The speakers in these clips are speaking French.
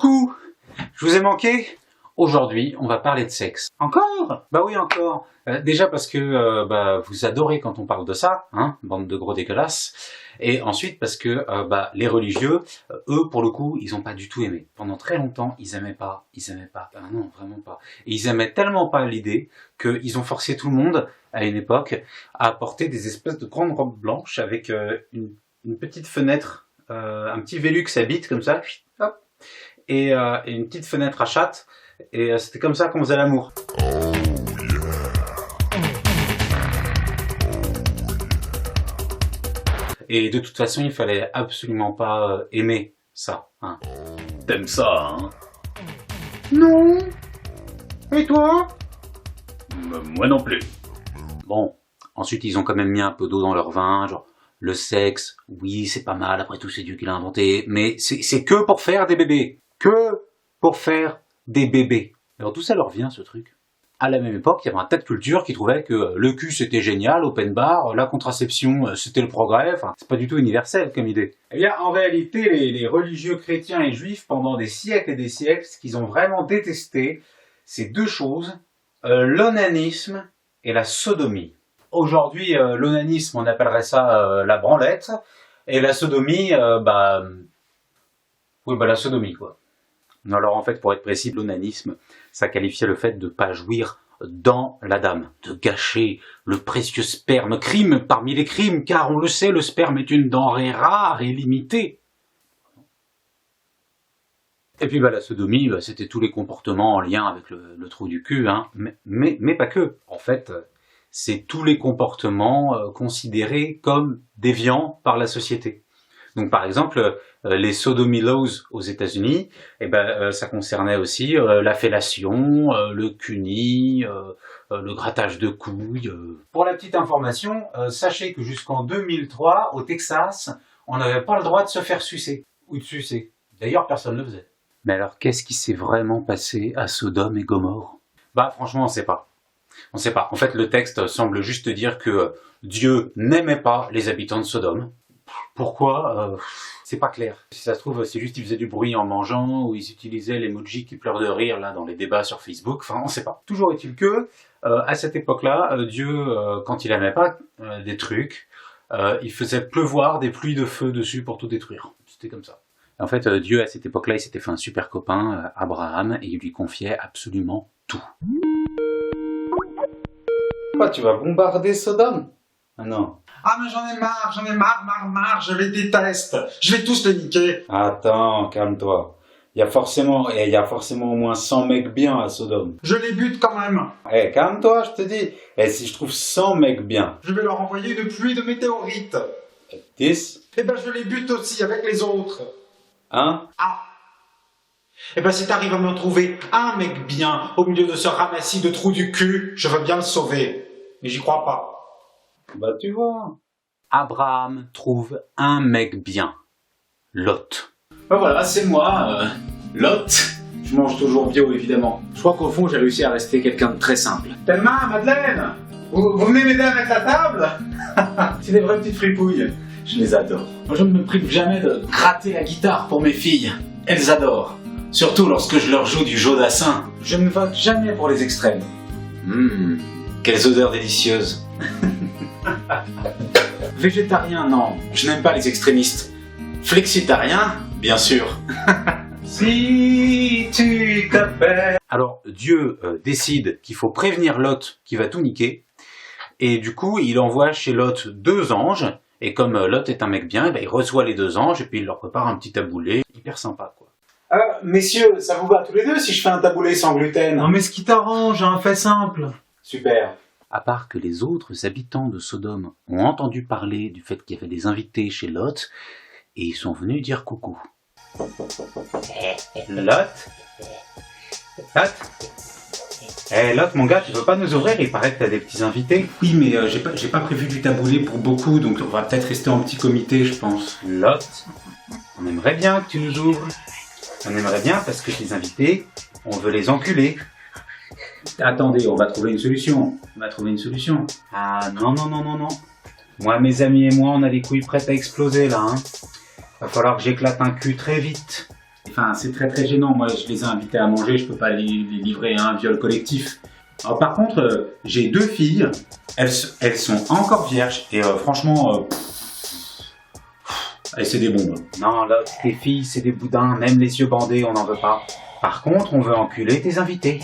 Coucou, je vous ai manqué. Aujourd'hui, on va parler de sexe. Encore? Bah oui, encore. Déjà parce que vous adorez quand on parle de ça, hein, bande de gros dégueulasses. Et ensuite parce que les religieux, eux, pour le coup, ils ont pas du tout aimé. Pendant très longtemps, ils aimaient pas. Ah non, vraiment pas. Et ils aimaient tellement pas l'idée qu'ils ont forcé tout le monde, à une époque, à porter des espèces de grandes robes blanches avec une petite fenêtre, un petit Velux à bite comme ça, hop, et une petite fenêtre à chatte. Et c'était comme ça qu'on faisait l'amour. Et de toute façon, il fallait absolument pas aimer ça. Hein. T'aimes ça, hein? Non. Et toi? Moi non plus. Bon, ensuite ils ont quand même mis un peu d'eau dans leur vin, genre le sexe, oui c'est pas mal, après tout c'est Dieu qui l'a inventé, mais c'est que pour faire des bébés. Que pour faire des bébés. Alors d'où ça leur vient ce truc? À la même époque, il y avait un tas de cultures qui trouvaient que le cul c'était génial, open bar, la contraception c'était le progrès, enfin c'est pas du tout universel comme idée. Eh bien en réalité, les religieux chrétiens et juifs, pendant des siècles et des siècles, ce qu'ils ont vraiment détesté, c'est deux choses, l'onanisme et la sodomie. Aujourd'hui, l'onanisme, on appellerait ça la branlette, et la sodomie, la sodomie quoi. Alors en fait, pour être précis, l'onanisme, ça qualifiait le fait de ne pas jouir dans la dame, de gâcher le précieux sperme, crime parmi les crimes, car on le sait, le sperme est une denrée rare et limitée. Et puis la sodomie, c'était tous les comportements en lien avec le trou du cul, hein. Mais pas que. En fait, c'est tous les comportements considérés comme déviants par la société. Donc par exemple, les sodomy laws aux États-Unis, ça concernait aussi la fellation, le cuni, le grattage de couilles. Pour la petite information, sachez que jusqu'en 2003, au Texas, on n'avait pas le droit de se faire sucer ou de sucer. D'ailleurs, personne ne le faisait. Mais alors, qu'est-ce qui s'est vraiment passé à Sodome et Gomorrhe? Franchement, on ne sait pas. On ne sait pas. En fait, le texte semble juste dire que Dieu n'aimait pas les habitants de Sodome. Pourquoi? C'est pas clair. Si ça se trouve, c'est juste qu'ils faisaient du bruit en mangeant, ou ils utilisaient l'emoji qui pleure de rire là dans les débats sur Facebook, enfin on sait pas. Toujours est-il que, à cette époque-là, Dieu, quand il aimait pas des trucs, il faisait pleuvoir des pluies de feu dessus pour tout détruire. C'était comme ça. En fait, Dieu, à cette époque-là, il s'était fait un super copain, Abraham, et il lui confiait absolument tout. Quoi, tu vas bombarder Sodome? Ah non. Ah mais j'en ai marre, je les déteste, je vais tous les niquer. Attends, calme-toi. Il y a forcément au moins 100 mecs bien à Sodome. Je les bute quand même. Calme-toi, je te dis. Si je trouve 100 mecs bien. Je vais leur envoyer une pluie de météorites. 10. Je les bute aussi avec les autres. Hein? Ah. Si t'arrives à me trouver un mec bien au milieu de ce ramassis de trous du cul, je veux bien le sauver. Mais j'y crois pas. Tu vois. Abraham trouve un mec bien. Lot. Voilà, c'est moi, Lot. Je mange toujours bio, évidemment. Je crois qu'au fond, j'ai réussi à rester quelqu'un de très simple. Thelma, Madeleine, vous venez m'aider à mettre la table? C'est des vraies petites fripouilles. Je les adore. Moi, je ne me prive jamais de gratter la guitare pour mes filles. Elles adorent. Surtout lorsque je leur joue du Jodassin. Je ne vote jamais pour les extrêmes. Quelles odeurs délicieuses. Végétarien, non, je n'aime pas les extrémistes. Flexitarien, bien sûr. Si tu t'appelles... Alors, Dieu décide qu'il faut prévenir Lot qui va tout niquer. Et du coup, il envoie chez Lot 2 anges. Et comme Lot est un mec bien, il reçoit les 2 anges et puis il leur prépare un petit taboulé. Hyper sympa, quoi. Messieurs, ça vous va tous les deux si je fais un taboulé sans gluten? Non mais ce qui t'arrange, hein, fais simple. Super. À part que les autres habitants de Sodome ont entendu parler du fait qu'il y avait des invités chez Lot, et ils sont venus dire coucou. Lot? Lot, mon gars, tu veux pas nous ouvrir? Il paraît que t'as des petits invités. Oui, mais j'ai pas prévu du taboulé pour beaucoup, donc on va peut-être rester en petit comité, je pense. Lot, on aimerait bien que tu nous ouvres. On aimerait bien parce que tes invités, on veut les enculer. Attendez, on va trouver une solution. Ah non. Moi, mes amis et moi, on a les couilles prêtes à exploser là. Hein. Va falloir que j'éclate un cul très vite. Enfin, c'est très très gênant. Moi, je les ai invités à manger, je peux pas les livrer à un viol collectif. Alors, par contre, j'ai 2 filles, elles sont encore vierges, et franchement, c'est des bombes. Non, là, tes filles, c'est des boudins, même les yeux bandés, on n'en veut pas. Par contre, on veut enculer tes invités.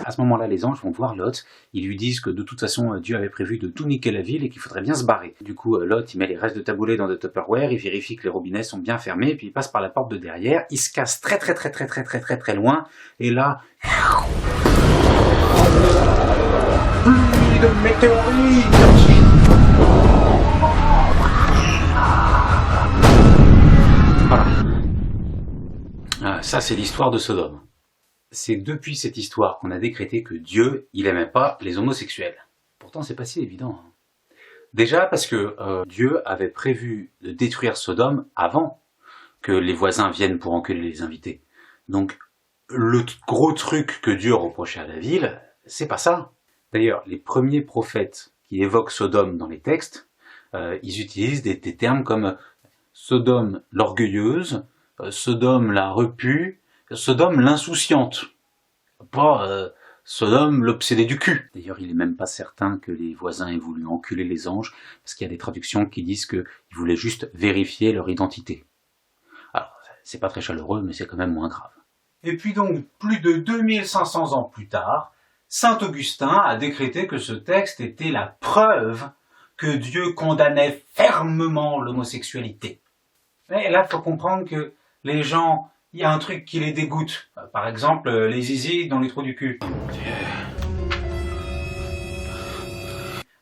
À ce moment-là, les anges vont voir Lot, ils lui disent que de toute façon, Dieu avait prévu de tout niquer la ville et qu'il faudrait bien se barrer. Du coup, Lot, il met les restes de taboulé dans des Tupperware, il vérifie que les robinets sont bien fermés, puis il passe par la porte de derrière, il se casse très loin, et là... Pluie de météorites! Voilà. Ça, c'est l'histoire de Sodome. C'est depuis cette histoire qu'on a décrété que Dieu, il aimait pas les homosexuels. Pourtant, c'est pas si évident. Déjà parce que Dieu avait prévu de détruire Sodome avant que les voisins viennent pour enculer les invités. Donc, le gros truc que Dieu reprochait à la ville, c'est pas ça. D'ailleurs, les premiers prophètes qui évoquent Sodome dans les textes, ils utilisent des termes comme Sodome l'orgueilleuse, Sodome la repue, Sodome l'insouciante, pas Sodome l'obsédé du cul. D'ailleurs, il est même pas certain que les voisins aient voulu enculer les anges, parce qu'il y a des traductions qui disent qu'ils voulaient juste vérifier leur identité. Alors, c'est pas très chaleureux, mais c'est quand même moins grave. Et puis donc, plus de 2500 ans plus tard, saint Augustin a décrété que ce texte était la preuve que Dieu condamnait fermement l'homosexualité. Mais là, il faut comprendre que les gens, il y a un truc qui les dégoûte. Par exemple, les zizis dans les trous du cul.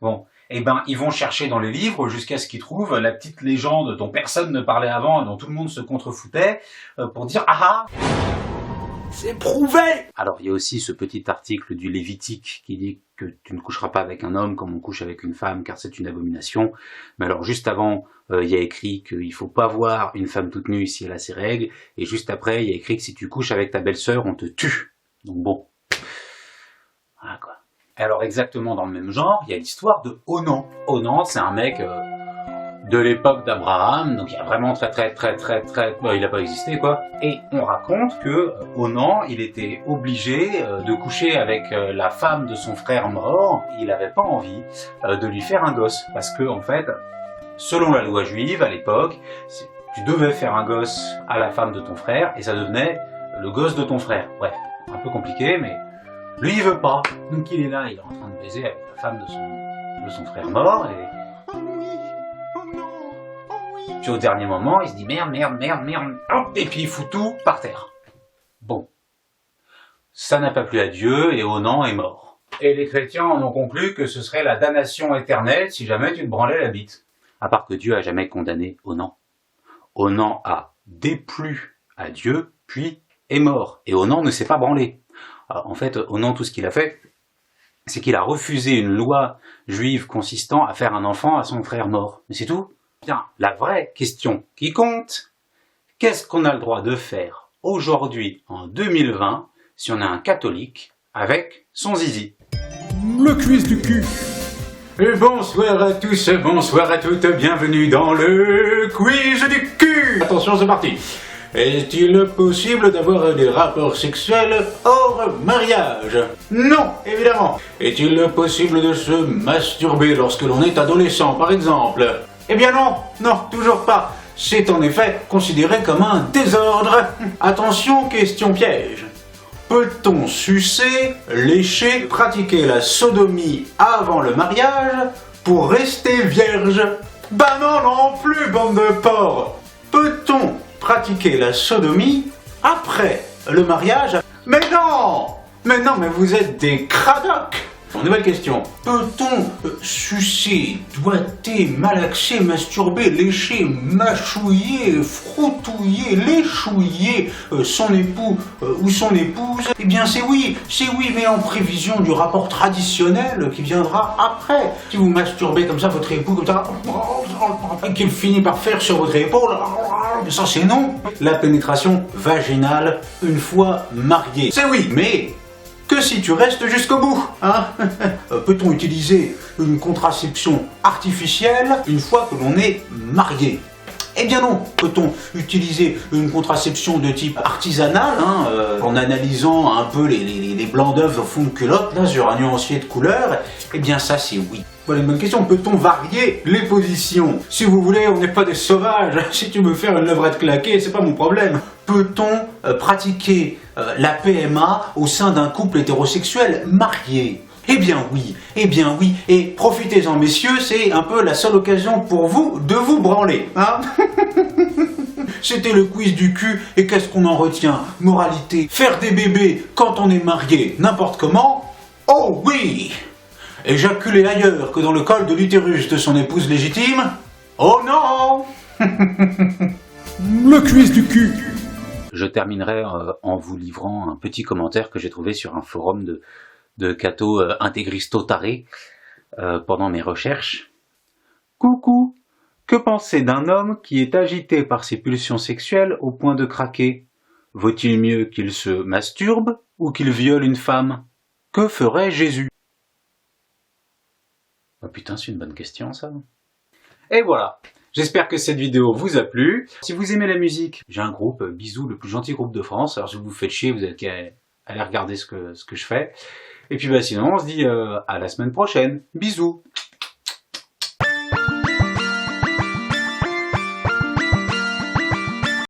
Bon, eh ben, ils vont chercher dans les livres jusqu'à ce qu'ils trouvent la petite légende dont personne ne parlait avant et dont tout le monde se contrefoutait pour dire « Ah ah !» C'est prouvé! Alors, il y a aussi ce petit article du Lévitique qui dit que tu ne coucheras pas avec un homme comme on couche avec une femme, car c'est une abomination. Mais alors, juste avant, il y a écrit qu'il faut pas voir une femme toute nue si elle a ses règles. Et juste après, il y a écrit que si tu couches avec ta belle-sœur, on te tue. Donc bon. Voilà quoi. Alors, exactement dans le même genre, il y a l'histoire de Onan. Onan, c'est un mec... de l'époque d'Abraham, donc il y a vraiment très... il n'a pas existé quoi. Et on raconte que Onan, il était obligé de coucher avec la femme de son frère mort. Il n'avait pas envie de lui faire un gosse, parce que en fait, selon la loi juive à l'époque, tu devais faire un gosse à la femme de ton frère, et ça devenait le gosse de ton frère. Bref, un peu compliqué, mais lui il veut pas. Donc il est là, il est en train de baiser avec la femme de son frère mort, et... Puis au dernier moment, il se dit merde, hop, et puis il fout tout par terre. Bon. Ça n'a pas plu à Dieu, et Onan est mort. Et les chrétiens en ont conclu que ce serait la damnation éternelle si jamais tu te branlais la bite. À part que Dieu a jamais condamné Onan. Onan a déplu à Dieu, puis est mort. Et Onan ne s'est pas branlé. Alors, en fait, Onan, tout ce qu'il a fait, c'est qu'il a refusé une loi juive consistant à faire un enfant à son frère mort. Mais c'est tout. Bien, la vraie question qui compte, qu'est-ce qu'on a le droit de faire aujourd'hui, en 2020, si on est un catholique, avec son zizi? Le quiz du cul. Et bonsoir à tous, bonsoir à toutes, bienvenue dans le quiz du cul. Attention, c'est parti. Est-il possible d'avoir des rapports sexuels hors mariage? Non, évidemment. Est-il possible de se masturber lorsque l'on est adolescent, par exemple? Eh bien non, toujours pas. C'est en effet considéré comme un désordre. Attention, question piège. Peut-on sucer, lécher, pratiquer la sodomie avant le mariage pour rester vierge? Bah non plus, bande de porcs. Peut-on pratiquer la sodomie après le mariage? Mais non, mais vous êtes des cradocs. Nouvelle question. Peut-on sucer, doigter, malaxer, masturber, lécher, mâchouiller, froutouiller, léchouiller son époux ou son épouse? Eh bien c'est oui, mais en prévision du rapport traditionnel qui viendra après. Si vous masturbez comme ça votre époux, comme ça, qu'il finit par faire sur votre épaule, ça c'est non. La pénétration vaginale une fois marié. C'est oui, mais... que si tu restes jusqu'au bout, hein? Peut-on utiliser une contraception artificielle une fois que l'on est marié? Eh bien non. Peut-on utiliser une contraception de type artisanal, en analysant un peu les blancs d'œufs au fond de culotte, là, sur un nuancier de couleur? Eh bien ça c'est oui. Voilà une bonne question. Peut-on varier les positions? Si vous voulez, on n'est pas des sauvages. Si tu veux faire une levrette claquée, c'est pas mon problème. Peut-on pratiquer la PMA au sein d'un couple hétérosexuel marié? Eh bien oui, et profitez-en messieurs, c'est un peu la seule occasion pour vous de vous branler, hein. C'était le quiz du cul, et qu'est-ce qu'on en retient? Moralité, faire des bébés quand on est marié, n'importe comment? Oh oui! Éjaculer ailleurs que dans le col de l'utérus de son épouse légitime? Oh non! Le quiz du cul. Je terminerai en vous livrant un petit commentaire que j'ai trouvé sur un forum de cathos intégristo tarés pendant mes recherches. Coucou, que penser d'un homme qui est agité par ses pulsions sexuelles au point de craquer? Vaut-il mieux qu'il se masturbe ou qu'il viole une femme? Que ferait Jésus? Oh putain, c'est une bonne question ça. Et voilà, j'espère que cette vidéo vous a plu. Si vous aimez la musique, j'ai un groupe, Bisous, le plus gentil groupe de France. Alors si vous vous faites chier, vous avez qu'à aller regarder ce que je fais. Et puis bah sinon, on se dit à la semaine prochaine. Bisous.